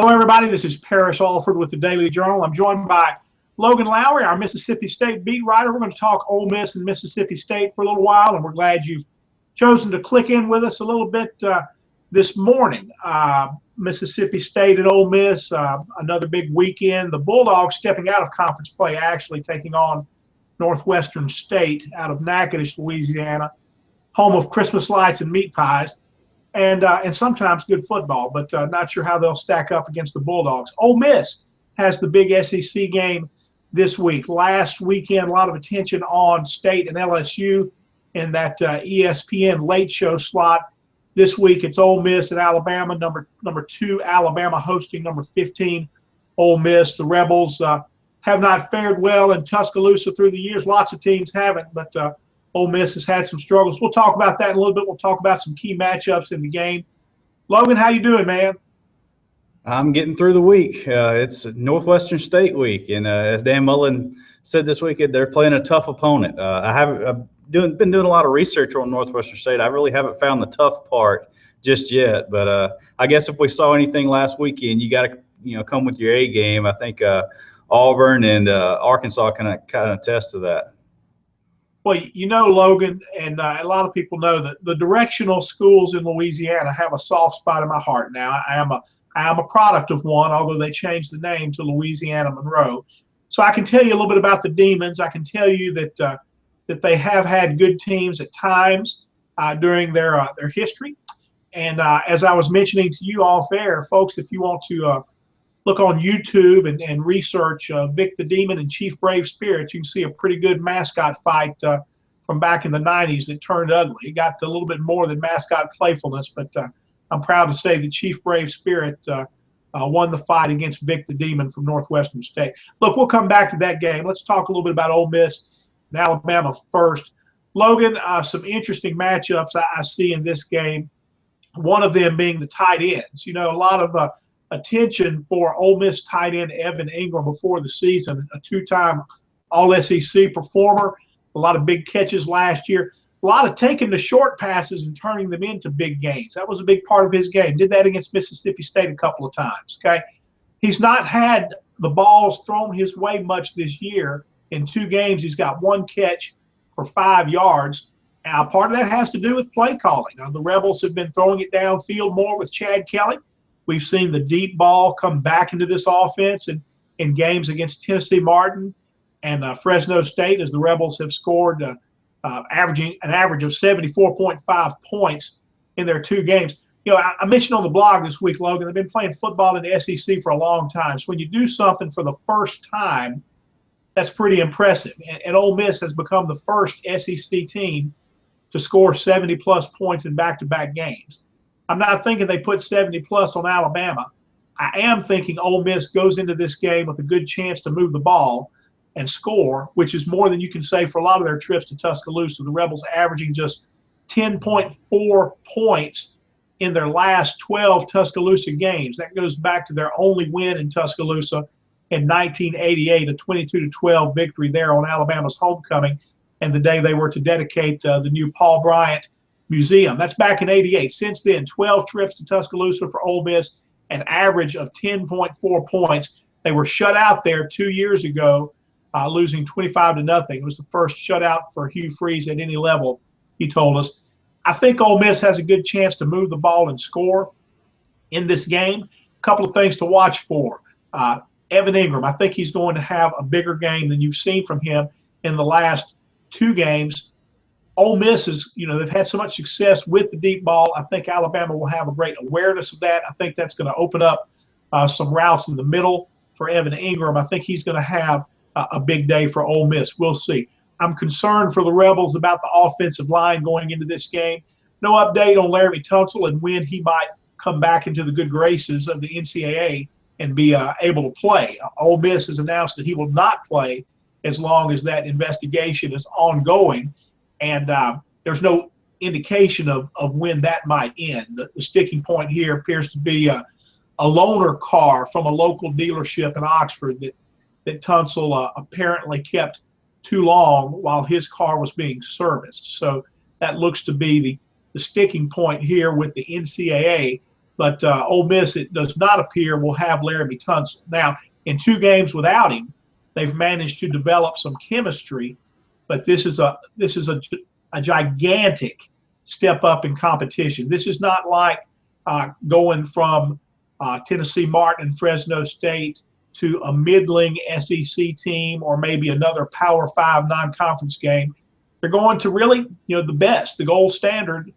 Hello, everybody. This is Parrish Alford with the Daily Journal. I'm joined by Logan Lowery, our Mississippi State beat writer. We're going to talk Ole Miss and Mississippi State for a little while, and we're glad you've chosen to click in with us a little bit this morning. Mississippi State and Ole Miss, another big weekend. The Bulldogs stepping out of conference play, actually taking on Northwestern State out of Natchitoches, Louisiana, home of Christmas lights and meat pies. And sometimes good football, but not sure how they'll stack up against the Bulldogs. Ole Miss has the big SEC game this week. Last weekend, a lot of attention on State and LSU in that ESPN late show slot. This week, it's Ole Miss and Alabama, number 2 Alabama hosting number 15 Ole Miss. The Rebels have not fared well in Tuscaloosa through the years. Lots of teams haven't, but Ole Miss has had some struggles. We'll talk about that in a little bit. We'll talk about some key matchups in the game. Logan, how you doing, man? I'm getting through the week. It's Northwestern State week, and as Dan Mullen said this week, they're playing a tough opponent. I've been doing a lot of research on Northwestern State. I really haven't found the tough part just yet, but I guess if we saw anything last weekend, you got to come with your A game. I think Auburn and Arkansas can kind of attest to that. Well, Logan, and a lot of people know that the directional schools in Louisiana have a soft spot in my heart now. I am a product of one, although they changed the name to Louisiana Monroe. So I can tell you a little bit about the Demons. I can tell you that they have had good teams at times during their history. And as I was mentioning to you off air, folks, if you want to look on YouTube and research Vic the Demon and Chief Brave Spirit, you can see a pretty good mascot fight from back in the 90s that turned ugly. It got a little bit more than mascot playfulness, but I'm proud to say that Chief Brave Spirit won the fight against Vic the Demon from Northwestern State. Look, we'll come back to that game. Let's talk a little bit about Ole Miss and Alabama first. Logan, some interesting matchups I see in this game, one of them being the tight ends. A lot of attention for Ole Miss tight end Evan Ingram before the season, a 2-time All-SEC performer, a lot of big catches last year, a lot of taking the short passes and turning them into big gains. That was a big part of his game. Did that against Mississippi State a couple of times, okay? He's not had the balls thrown his way much this year. In 2 games, he's got 1 catch for 5 yards. Now, part of that has to do with play calling. Now, the Rebels have been throwing it downfield more with Chad Kelly. We've seen the deep ball come back into this offense in games against Tennessee Martin and Fresno State, as the Rebels have scored averaging an average of 74.5 points in their 2 games. I mentioned on the blog this week, Logan, they've been playing football in the SEC for a long time. So when you do something for the first time, that's pretty impressive. And Ole Miss has become the first SEC team to score 70-plus points in back-to-back games. I'm not thinking they put 70-plus on Alabama. I am thinking Ole Miss goes into this game with a good chance to move the ball and score, which is more than you can say for a lot of their trips to Tuscaloosa. The Rebels averaging just 10.4 points in their last 12 Tuscaloosa games. That goes back to their only win in Tuscaloosa in 1988, a 22-12 victory there on Alabama's homecoming, and the day they were to dedicate the new Paul Bryant Museum. That's back in '88. Since then, 12 trips to Tuscaloosa for Ole Miss, an average of 10.4 points. They were shut out there 2 years ago, losing 25-0. It was the first shutout for Hugh Freeze at any level, he told us. I think Ole Miss has a good chance to move the ball and score in this game. A couple of things to watch for. Evan Ingram, I think he's going to have a bigger game than you've seen from him in the last 2 games. Ole Miss is, they've had so much success with the deep ball. I think Alabama will have a great awareness of that. I think that's going to open up some routes in the middle for Evan Ingram. I think he's going to have a big day for Ole Miss. We'll see. I'm concerned for the Rebels about the offensive line going into this game. No update on Laremy Tunsil and when he might come back into the good graces of the NCAA and be able to play. Ole Miss has announced that he will not play as long as that investigation is ongoing. And there's no indication of when that might end. The sticking point here appears to be a loaner car from a local dealership in Oxford that Tunsil apparently kept too long while his car was being serviced. So that looks to be the sticking point here with the NCAA. But Ole Miss, it does not appear, will have Laramie Tunsil. Now, in 2 games without him, they've managed to develop some chemistry, but this is a gigantic step up in competition. This is not like going from Tennessee Martin and Fresno State to a middling SEC team or maybe another Power 5 non-conference game. They're going to really, the best, the gold standard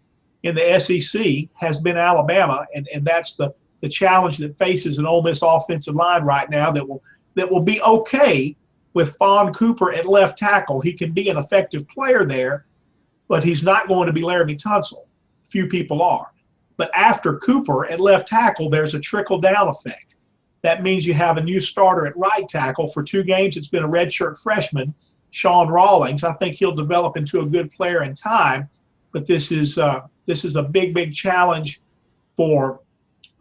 in the SEC has been Alabama, and that's the challenge that faces an Ole Miss offensive line right now that will be okay with Fawn Cooper at left tackle. He can be an effective player there, but he's not going to be Laramie Tunsil. Few people are. But after Cooper at left tackle, there's a trickle-down effect. That means you have a new starter at right tackle. For 2 games, it's been a redshirt freshman, Sean Rawlings. I think he'll develop into a good player in time, but this is a big challenge for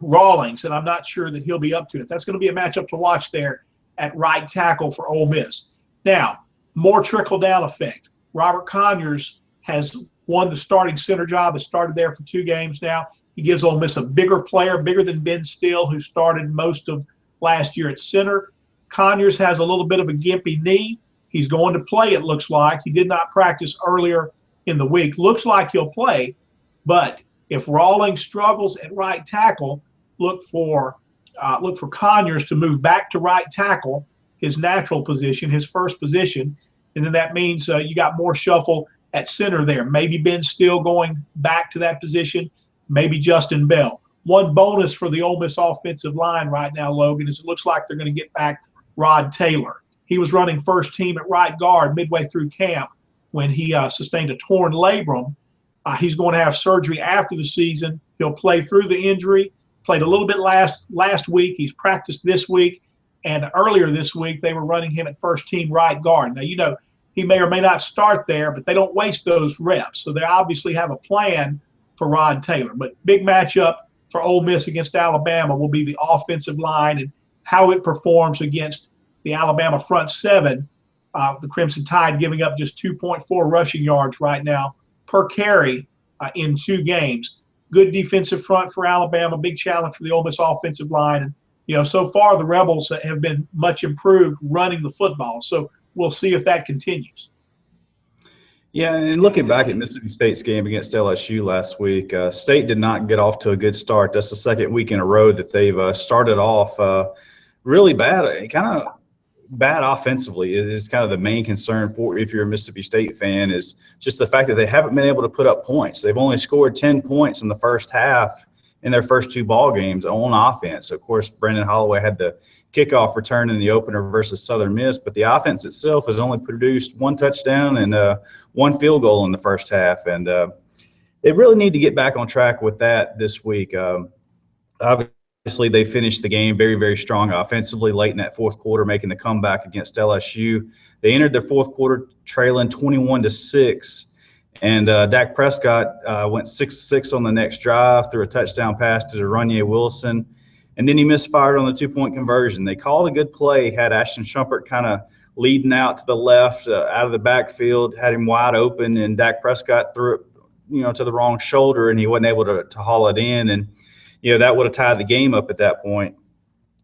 Rawlings, and I'm not sure that he'll be up to it. That's going to be a matchup to watch there at right tackle for Ole Miss. Now, more trickle-down effect. Robert Conyers has won the starting center job, has started there for 2 games now. He gives Ole Miss a bigger player, bigger than Ben Steele, who started most of last year at center. Conyers has a little bit of a gimpy knee. He's going to play, it looks like. He did not practice earlier in the week. Looks like he'll play, but if Rawlings struggles at right tackle, look for Conyers to move back to right tackle, his natural position, his first position, and then that means you got more shuffle at center there. Maybe Ben Steele going back to that position, maybe Justin Bell. One bonus for the Ole Miss offensive line right now, Logan, is it looks like they're going to get back Rod Taylor. He was running first team at right guard midway through camp when he sustained a torn labrum. He's going to have surgery after the season. He'll play through the injury. Played a little bit last week. He's practiced this week, and earlier this week they were running him at first team right guard. Now, he may or may not start there, but they don't waste those reps. So they obviously have a plan for Rod Taylor. But big matchup for Ole Miss against Alabama will be the offensive line and how it performs against the Alabama front 7. The Crimson Tide giving up just 2.4 rushing yards right now per carry in 2 games. Good defensive front for Alabama, big challenge for the Ole Miss offensive line. And, so far the Rebels have been much improved running the football. So we'll see if that continues. Yeah, and looking back at Mississippi State's game against LSU last week, State did not get off to a good start. That's the 2nd week in a row that they've started off really bad, kind of bad offensively. It is kind of the main concern for if you're a Mississippi State fan is just the fact that they haven't been able to put up points. They've only scored 10 points in the first half in their first 2 ball games on offense. Of course, Brendan Holloway had the kickoff return in the opener versus Southern Miss, but the offense itself has only produced 1 touchdown and 1 field goal in the first half. And they really need to get back on track with that this week. Obviously, they finished the game very, very strong offensively late in that 4th quarter, making the comeback against LSU. They entered their 4th quarter trailing 21-6, and Dak Prescott went 6-6 on the next drive, threw a touchdown pass to De'Runnya Wilson, and then he misfired on the 2-point conversion. They called a good play, had Ashton Shumpert kind of leading out to the left, out of the backfield, had him wide open, and Dak Prescott threw it, to the wrong shoulder, and he wasn't able to haul it in, and that would have tied the game up at that point.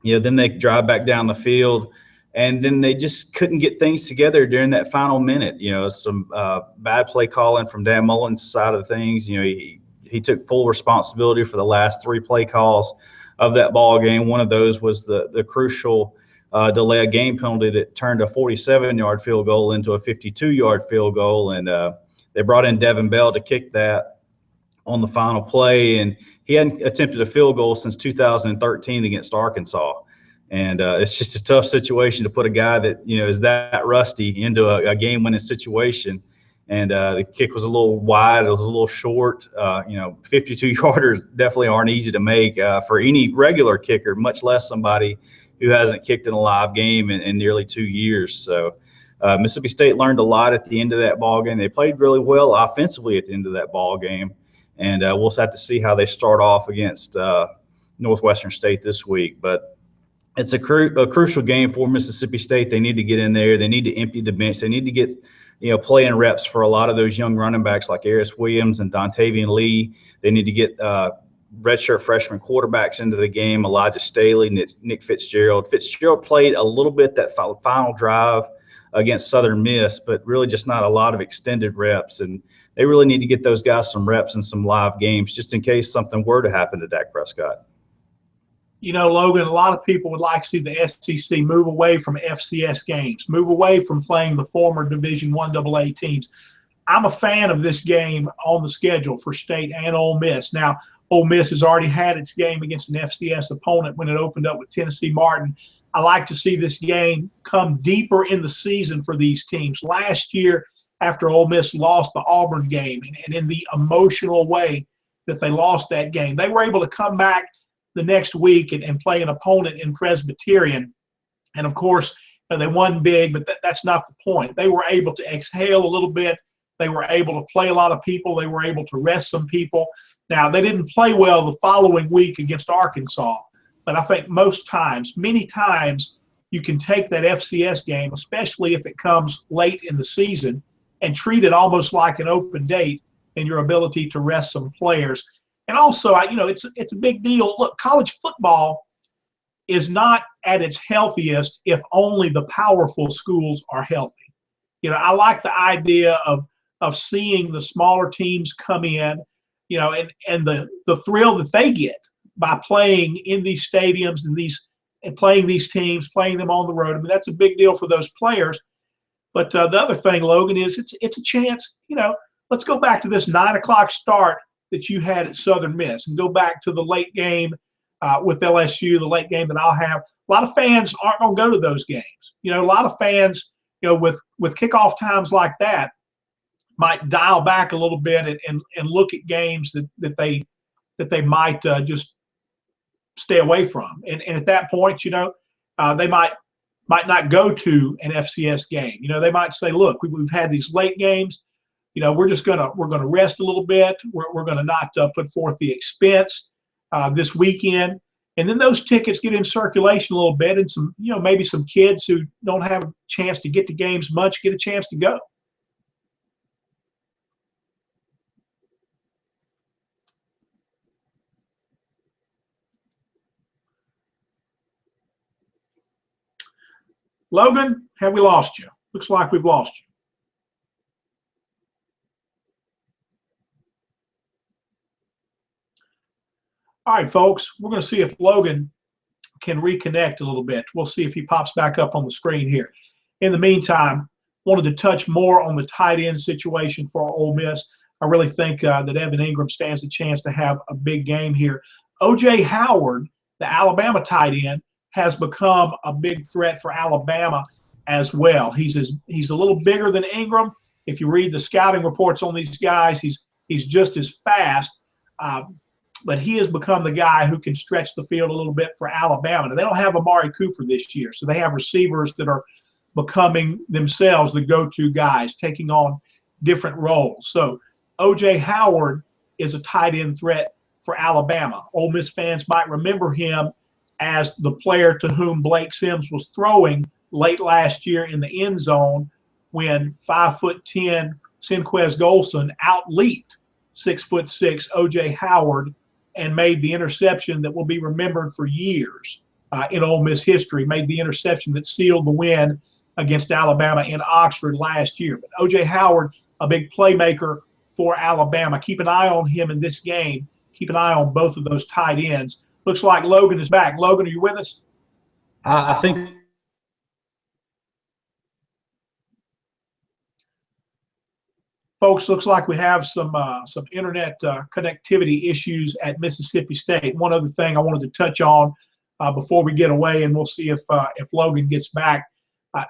Then they drive back down the field, and then they just couldn't get things together during that final minute. Some bad play calling from Dan Mullen's side of things. He took full responsibility for the last 3 play calls of that ball game. One of those was the crucial delay of game penalty that turned a 47-yard field goal into a 52-yard field goal, and they brought in Devin Bell to kick that on the final play, and he hadn't attempted a field goal since 2013 against Arkansas. And it's just a tough situation to put a guy that, is that rusty into a game-winning situation. And the kick was a little wide. It was a little short. 52-yarders definitely aren't easy to make for any regular kicker, much less somebody who hasn't kicked in a live game in nearly 2 years. So Mississippi State learned a lot at the end of that ball game. They played really well offensively at the end of that ball game. And we'll have to see how they start off against Northwestern State this week. But it's a crucial game for Mississippi State. They need to get in there. They need to empty the bench. They need to get playing reps for a lot of those young running backs like Aris Williams and Dontavian Lee. They need to get redshirt freshman quarterbacks into the game, Elijah Staley, Nick Fitzgerald. Fitzgerald played a little bit that final drive against Southern Miss, but really just not a lot of extended reps. And they really need to get those guys some reps in some live games just in case something were to happen to Dak Prescott. You know, Logan, a lot of people would like to see the SEC move away from FCS games, move away from playing the former Division I AA teams. I'm a fan of this game on the schedule for State and Ole Miss. Now, Ole Miss has already had its game against an FCS opponent when it opened up with Tennessee Martin. I like to see this game come deeper in the season for these teams. Last year, after Ole Miss lost the Auburn game, and in the emotional way that they lost that game, they were able to come back the next week and play an opponent in Presbyterian. And, of course, they won big, but that's not the point. They were able to exhale a little bit. They were able to play a lot of people. They were able to rest some people. Now, they didn't play well the following week against Arkansas, but I think many times, you can take that FCS game, especially if it comes late in the season, and treat it almost like an open date in your ability to rest some players. And also, it's a big deal. Look, college football is not at its healthiest if only the powerful schools are healthy. I like the idea of seeing the smaller teams come in, and the thrill that they get by playing in these stadiums and playing these teams, playing them on the road. I mean, that's a big deal for those players. But the other thing, Logan, is it's a chance. Let's go back to this 9 o'clock start that you had at Southern Miss, and go back to the late game with LSU, the late game that I'll have. A lot of fans aren't going to go to those games. A lot of fans, with kickoff times like that, might dial back a little bit and look at games that they might just stay away from. And at that point, they might not go to an FCS game. They might say, look, we've had these late games. We're gonna rest a little bit. We're gonna not put forth the expense this weekend, and then those tickets get in circulation a little bit, and some maybe some kids who don't have a chance to get to games much get a chance to go. Logan, have we lost you? Looks like we've lost you. All right, folks, we're going to see if Logan can reconnect a little bit. We'll see if he pops back up on the screen here. In the meantime, wanted to touch more on the tight end situation for Ole Miss. I really think that Evan Ingram stands a chance to have a big game here. O.J. Howard, the Alabama tight end, has become a big threat for Alabama as well. He's a little bigger than Ingram. If you read the scouting reports on these guys, he's just as fast. But he has become the guy who can stretch the field a little bit for Alabama. Now, they don't have Amari Cooper this year, so they have receivers that are becoming themselves the go-to guys, taking on different roles. So O.J. Howard is a tight end threat for Alabama. Ole Miss fans might remember him as the player to whom Blake Sims was throwing late last year in the end zone when 5'10" Sinquez Golson outleaped 6'6" O.J. Howard and made the interception that will be remembered for years in Ole Miss history, made the interception that sealed the win against Alabama in Oxford last year. But O.J. Howard, a big playmaker for Alabama. Keep an eye on him in this game. Keep an eye on both of those tight ends. Looks like Logan is back. Logan, are you with us? I think. Folks, looks like we have some internet connectivity issues at Mississippi State. One other thing I wanted to touch on before we get away, and we'll see if Logan gets back.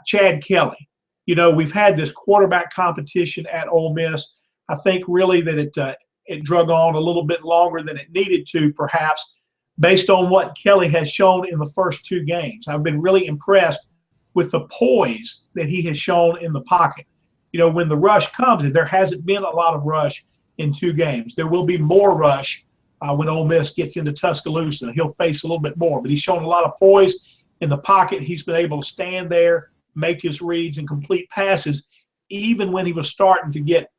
Chad Kelly. We've had this quarterback competition at Ole Miss. I think really that it drug on a little bit longer than it needed to, perhaps, based on what Kelly has shown in the first two games. I've been really impressed with the poise that he has shown in the pocket. When the rush comes, and there hasn't been a lot of rush in two games. There will be more rush when Ole Miss gets into Tuscaloosa. He'll face a little bit more, but he's shown a lot of poise in the pocket. He's been able to stand there, make his reads, and complete passes, even when he was starting to get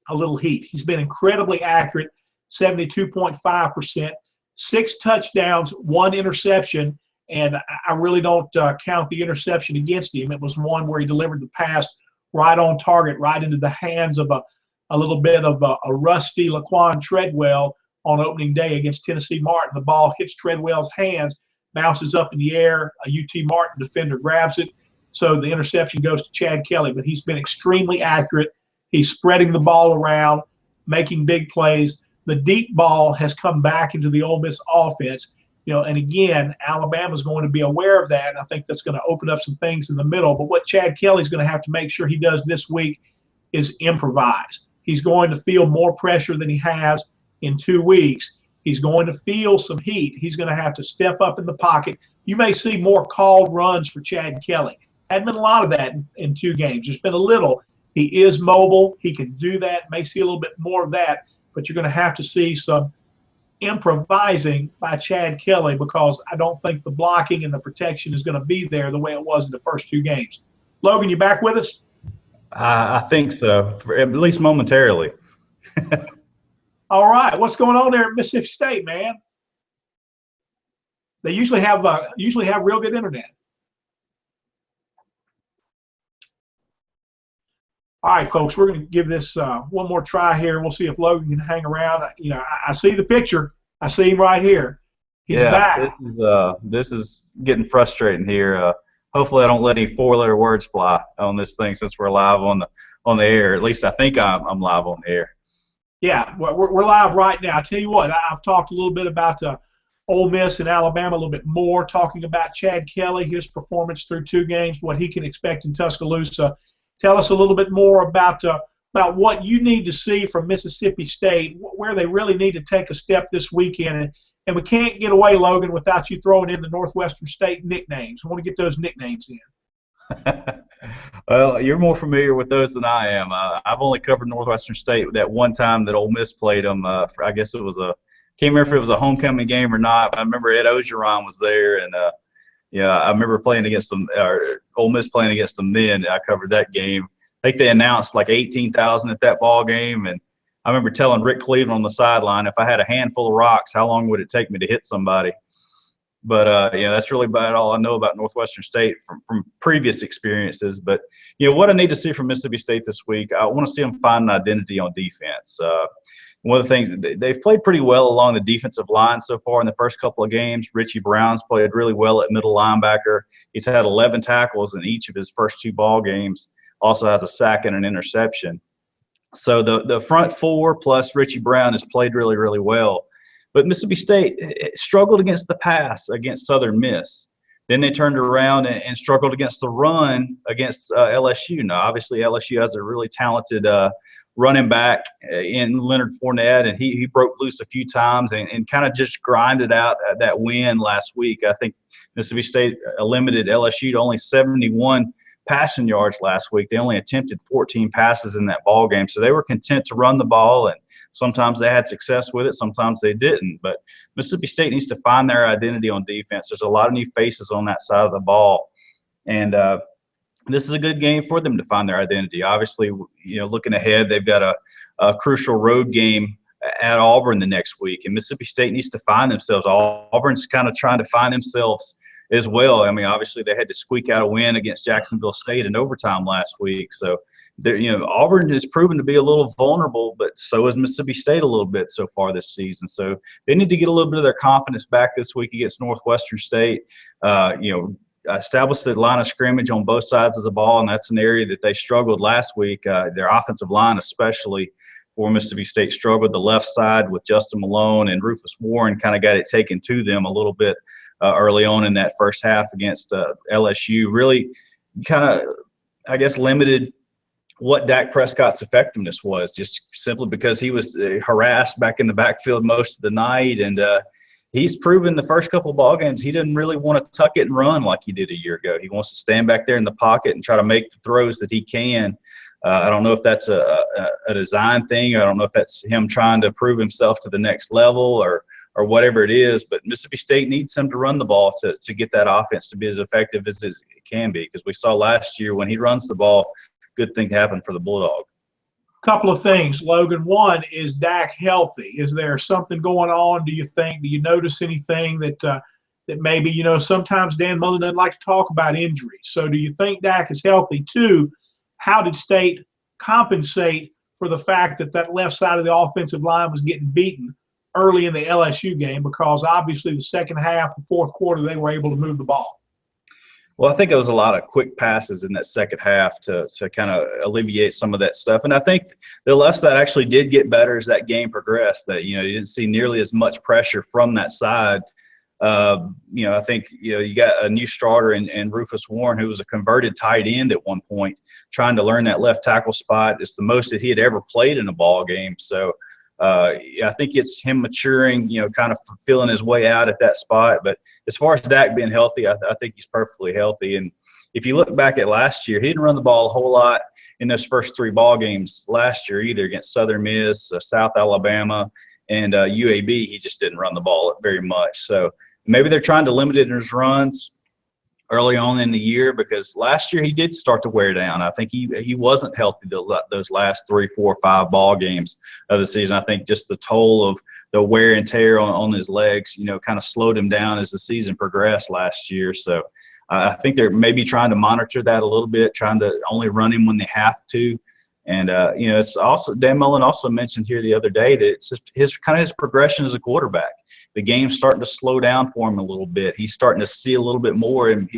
a little heat. He's been incredibly accurate, 72.5%. 6 touchdowns, 1 interception, and I really don't count the interception against him. It was one where he delivered the pass right on target, right into the hands of a little bit of a rusty Laquan Treadwell on opening day against Tennessee Martin. The ball hits Treadwell's hands, bounces up in the air. A UT Martin defender grabs it. So the interception goes to Chad Kelly, but he's been extremely accurate. He's spreading the ball around, making big plays. The deep ball has come back into the Ole Miss offense. And again, Alabama's going to be aware of that, and I think that's going to open up some things in the middle. But what Chad Kelly's going to have to make sure he does this week is improvise. He's going to feel more pressure than he has in 2 weeks. He's going to feel some heat. He's going to have to step up in the pocket. You may see more called runs for Chad Kelly. Hadn't been a lot of that in 2 games. There's been a little. He is mobile. He can do that. May see a little bit more of that, but you're going to have to see some improvising by Chad Kelly, because I don't think the blocking and the protection is going to be there the way it was in the first 2 games. Logan, you back with us? I think so, at least momentarily. All right. What's going on there at Mississippi State, man? They usually have real good internet. All right, folks, we're going to give this one more try here. We'll see if Logan can hang around. I see the picture. I see him right here. He's back. This is getting frustrating here. Hopefully, I don't let any 4-letter words fly on this thing since we're live on the air. At least I think I'm live on the air. Yeah, we're live right now. I tell you what, I've talked a little bit about Ole Miss and Alabama a little bit more, talking about Chad Kelly, his performance through 2 games, what he can expect in Tuscaloosa. Tell us a little bit more about what you need to see from Mississippi State, where they really need to take a step this weekend. And we can't get away, Logan, without you throwing in the Northwestern State nicknames. I want to get those nicknames in. Well, you're more familiar with those than I am. I've only covered Northwestern State that one time that Ole Miss played them. I guess it was can't remember if it was a homecoming game or not. I remember Ed Ogeron was there, and I remember playing against them, or Ole Miss playing against them then. I covered that game. I think they announced like 18,000 at that ball game, and I remember telling Rick Cleveland on the sideline, if I had a handful of rocks, how long would it take me to hit somebody? But that's really about all I know about Northwestern State from previous experiences. But what I need to see from Mississippi State this week, I want to see them find an identity on defense. One of the things, they've played pretty well along the defensive line so far in the first couple of games. Richie Brown's played really well at middle linebacker. He's had 11 tackles in each of his first 2 ball games. Also has a sack and an interception. So the front 4 plus Richie Brown has played really, really well. But Mississippi State struggled against the pass against Southern Miss. Then they turned around and struggled against the run against LSU. Now, obviously, LSU has a really talented running back in Leonard Fournette, and he broke loose a few times and kind of just grinded out that win last week. I think Mississippi State limited LSU to only 71 passing yards last week. They only attempted 14 passes in that ball game, so they were content to run the ball, and sometimes they had success with it, sometimes they didn't. But Mississippi State needs to find their identity on defense. There's a lot of new faces on that side of the ball, and this is a good game for them to find their identity. Obviously, looking ahead, they've got a crucial road game at Auburn the next week, and Mississippi State needs to find themselves. Auburn's kind of trying to find themselves as well. I mean, obviously, they had to squeak out a win against Jacksonville State in overtime last week. So, Auburn has proven to be a little vulnerable, but so has Mississippi State a little bit so far this season. So they need to get a little bit of their confidence back this week against Northwestern State. Established the line of scrimmage on both sides of the ball, and that's an area that they struggled last week. Their offensive line, especially for Mississippi State, struggled the left side with Justin Malone, and Rufus Warren kind of got it taken to them a little bit early on in that first half against LSU. Really kind of, I guess, limited what Dak Prescott's effectiveness was, just simply because he was harassed back in the backfield most of the night. And he's proven the first couple of ball games he didn't really want to tuck it and run like he did a year ago. He wants to stand back there in the pocket and try to make the throws that he can. I don't know if that's a design thing. I don't know if that's him trying to prove himself to the next level or whatever it is. But Mississippi State needs him to run the ball to get that offense to be as effective as it can be, because we saw last year when he runs the ball, good thing happened for the Bulldog. Couple of things, Logan. One, is Dak healthy? Is there something going on? Do you think? Do you notice anything that maybe, sometimes Dan Mullen doesn't like to talk about injuries. So do you think Dak is healthy? Two, how did State compensate for the fact that that left side of the offensive line was getting beaten early in the LSU game? Because obviously the second half, the fourth quarter, they were able to move the ball. Well, I think it was a lot of quick passes in that second half to kind of alleviate some of that stuff. And I think the left side actually did get better as that game progressed, that, you didn't see nearly as much pressure from that side. I think, you got a new starter in Rufus Warren, who was a converted tight end at one point, trying to learn that left tackle spot. It's the most that he had ever played in a ball game. So I think it's him maturing, kind of feeling his way out at that spot. But as far as Dak being healthy, I think he's perfectly healthy. And if you look back at last year, he didn't run the ball a whole lot in those first three ball games last year either, against Southern Miss, South Alabama, and UAB. He just didn't run the ball very much. So maybe they're trying to limit it in his runs early on in the year, because last year he did start to wear down. I think he wasn't healthy those last 3, 4, 5 ball games of the season. I think just the toll of the wear and tear on his legs, kind of slowed him down as the season progressed last year. So I think they're maybe trying to monitor that a little bit, trying to only run him when they have to. And it's also, Dan Mullen also mentioned here the other day that it's just his progression as a quarterback. The game's starting to slow down for him a little bit. He's starting to see a little bit more. And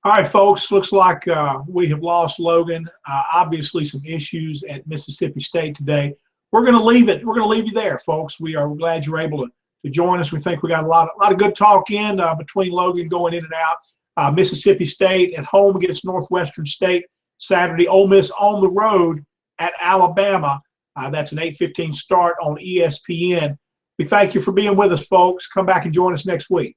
all right, folks, looks like we have lost Logan. Obviously some issues at Mississippi State today. We're going to leave it. We're going to leave you there, folks. We are glad you're able to join us. We think we got a lot of good talk in between Logan going in and out. Mississippi State at home against Northwestern State Saturday. Ole Miss on the road at Alabama. That's an 8:15 start on ESPN. We thank you for being with us, folks. Come back and join us next week.